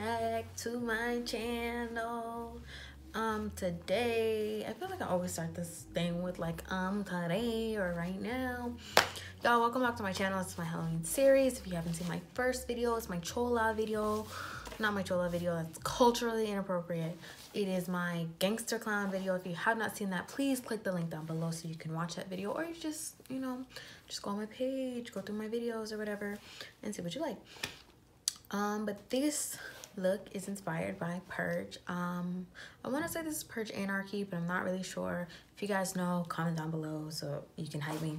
back to my channel. Today, I feel like I always start this thing with like today or right now. Y'all, welcome back to my channel. It's my Halloween series. If you haven't seen my first video, it's my chola video. Not my chola video, that's culturally inappropriate. It is my gangster clown video. If you have not seen that, please click the link down below so you can watch that video, or you just, you know, just go on my page, go through my videos or whatever and see what you like. But this look is inspired by Purge. I want to say this is Purge Anarchy, but I'm not really sure. If you guys know, comment down below so you can hype me,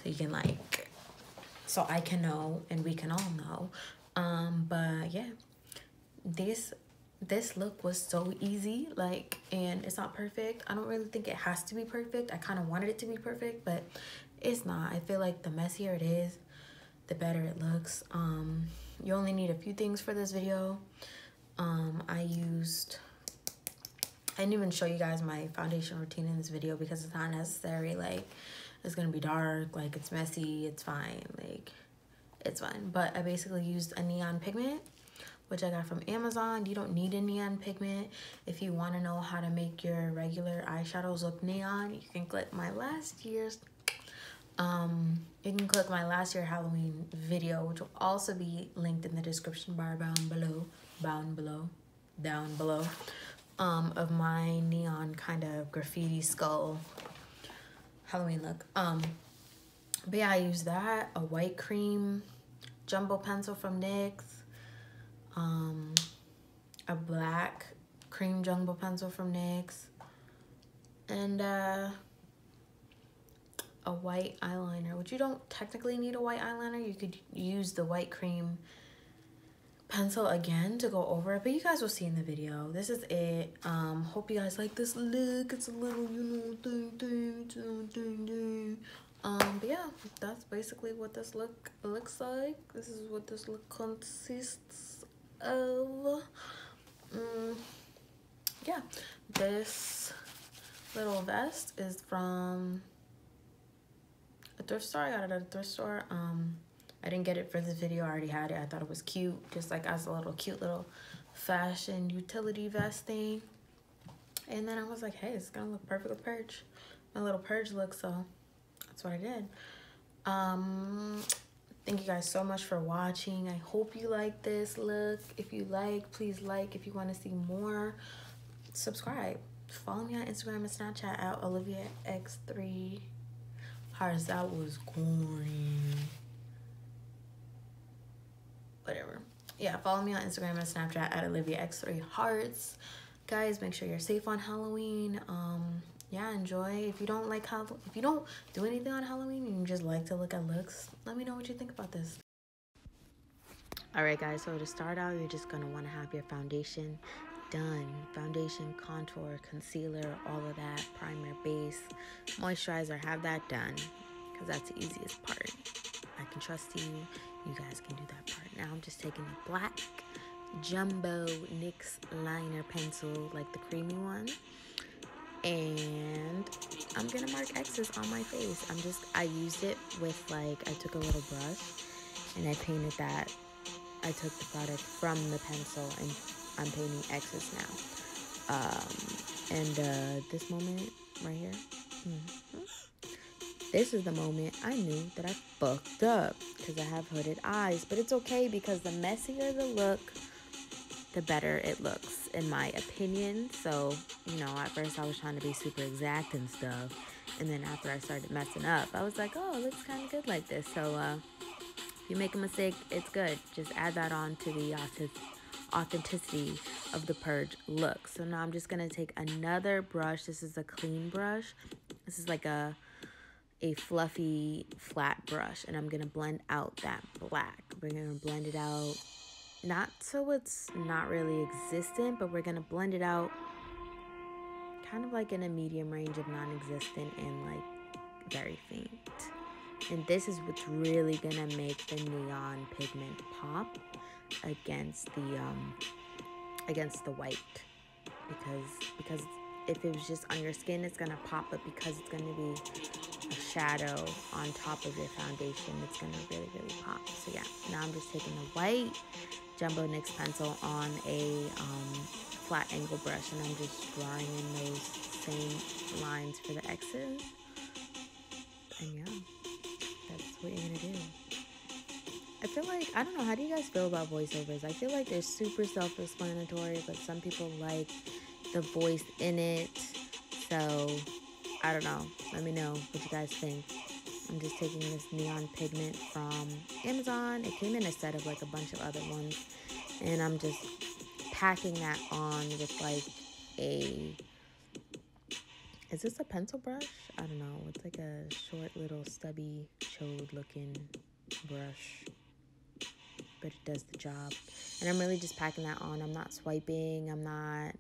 so you can like, so I can know and we can all know. But yeah, this look was so easy, like, and it's not perfect. I don't really think it has to be perfect. I kind of wanted it to be perfect, but it's not. I feel like the messier it is, the better it looks. You only need a few things for this video. I didn't even show you guys my foundation routine in this video because it's not necessary. Like, it's gonna be dark, like it's messy, it's fine, like it's fine. But I basically used a neon pigment, which I got from Amazon. You don't need a neon pigment. If you want to know how to make your regular eyeshadows look neon, you can click my last year's you can click my last year Halloween video, which will also be linked in the description bar down below, of my neon kind of graffiti skull Halloween look. But yeah, I used that, a white cream jumbo pencil from NYX, a black cream jumbo pencil from NYX, and a white eyeliner, which you don't technically need a white eyeliner. You could use the white cream pencil again to go over it, but you guys will see in the video. This is it. Hope you guys like this look. It's a little, you know, but yeah, that's basically what this look looks like. This is what this look consists of. Yeah, this little vest is from a thrift store. I got it at a thrift store. I didn't get it for this video. I already had it. I thought it was cute, just like as a little cute little fashion utility vest thing. And then I was like, hey, it's gonna look perfect with Purge, my little Purge look. So that's what I did. Thank you guys so much for watching. I hope you like this look. If you like, please like. If you want to see more, subscribe. Follow me on Instagram and Snapchat at OliviaX3. Hearts, that was corny. Whatever. Yeah, follow me on Instagram and Snapchat at OliviaX3Hearts. Guys, make sure you're safe on Halloween. Yeah, enjoy. If you don't like if you don't do anything on Halloween and you just like to look at looks, let me know what you think about this. Alright guys, so to start out, you're just gonna want to have your foundation done. Foundation, contour, concealer, all of that, primer, base, moisturizer, have that done, because that's the easiest part. I can trust you. You guys can do that part. Now I'm just taking a black jumbo NYX liner pencil, like the creamy one, and I'm gonna mark X's on my face. I used it with, like, I took a little brush and I painted that. I took the product from the pencil and I'm painting X's now. This moment right here, this is the moment I knew that I fucked up, because I have hooded eyes. But it's okay, because the messier the look, the better it looks, in my opinion. So, you know, at first I was trying to be super exact and stuff, and then after I started messing up, I was like, oh, it looks kind of good like this. So if you make a mistake, it's good. Just add that on to the authenticity of the Purge look. So now I'm just gonna take another brush. This is a clean brush. This is like a fluffy flat brush, and I'm gonna blend out that black. We're gonna blend it out, not so it's not really existent, but we're gonna blend it out kind of like in a medium range of non-existent and like very faint. And this is what's really gonna make the neon pigment pop against the white, because if it was just on your skin, it's gonna pop, but because it's gonna be a shadow on top of your foundation, it's gonna really pop. So yeah, now I'm just taking the white jumbo NYX pencil on a flat angle brush, and I'm just drawing in those same lines for the X's. And yeah, that's what you're gonna do. I feel like, I don't know, how do you guys feel about voiceovers? I feel like they're super self-explanatory, but some people like the voice in it. So, I don't know. Let me know what you guys think. I'm just taking this neon pigment from Amazon. It came in a set of like a bunch of other ones. And I'm just packing that on with like a... Is this a pencil brush? I don't know. It's like a short little stubby chode looking brush. But it does the job. And I'm really just packing that on. I'm not swiping. I'm not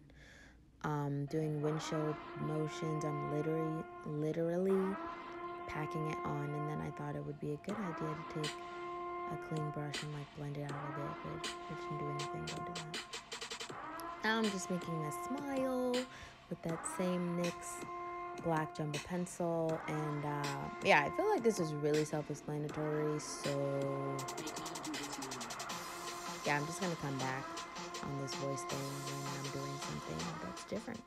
doing windshield motions. I'm literally packing it on. And then I thought it would be a good idea to take a clean brush and like blend it out a bit. But it didn't do anything. Don't do that. Now I'm just making a smile with that same NYX black jumbo pencil. And yeah, I feel like this is really self-explanatory. So yeah, I'm just going to come back on this voice thing when I'm doing something that's different.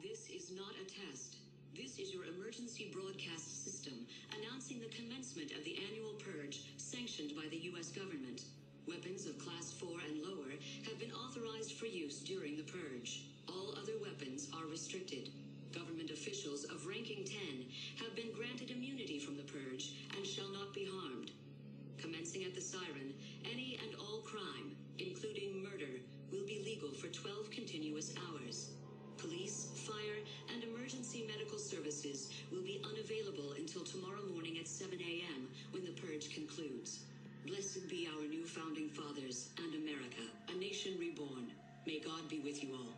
This is not a test. This is your emergency broadcast system announcing the commencement of the annual purge sanctioned by the U.S. government. Weapons of Class 4 and lower have been authorized for use during the purge. All other weapons are restricted. Government officials of ranking 10 have been granted immunity from the purge and shall not be harmed. Commencing at the siren, any and all crime, including murder, will be legal for 12 continuous hours. Police, fire, and emergency medical services will be unavailable until tomorrow morning at 7 a.m. when the purge concludes. Blessed be our new founding fathers and America, a nation reborn. May God be with you all.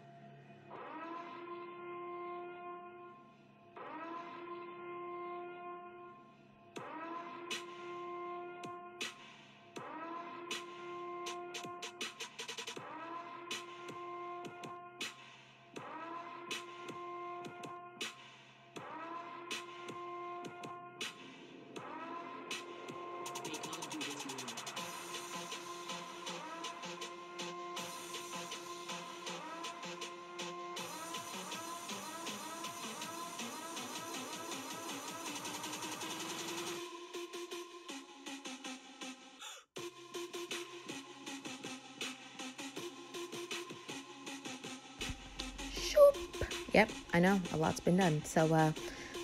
Yep, I know, a lot's been done. So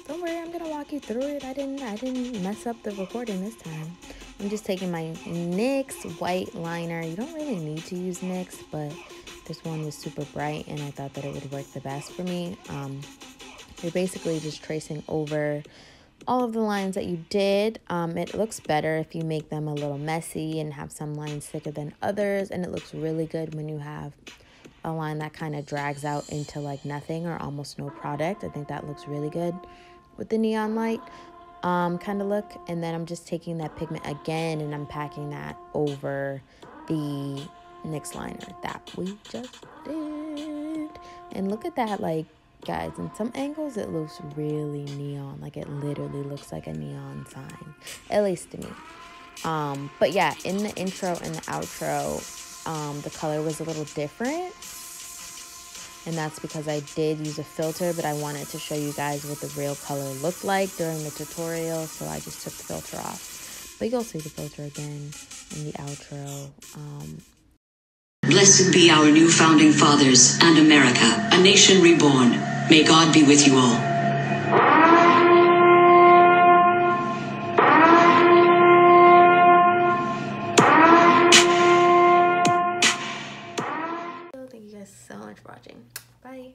don't worry, I'm gonna walk you through it. I didn't mess up the recording this time. I'm just taking my NYX white liner. You don't really need to use NYX, but this one was super bright and I thought that it would work the best for me. You're basically just tracing over all of the lines that you did. It looks better if you make them a little messy and have some lines thicker than others, and it looks really good when you have a line that kind of drags out into like nothing or almost no product. I think that looks really good with the neon light kind of look. And then I'm just taking that pigment again and I'm packing that over the NYX liner that we just did. And look at that, like, guys, in some angles it looks really neon. Like, it literally looks like a neon sign, at least to me. But yeah, in the intro and the outro, the color was a little different, and that's because I did use a filter, but I wanted to show you guys what the real color looked like during the tutorial, so I just took the filter off. But you'll see the filter again in the outro. Blessed be our new founding fathers and America, a nation reborn. May God be with you all. Thank you guys so much for watching. Bye.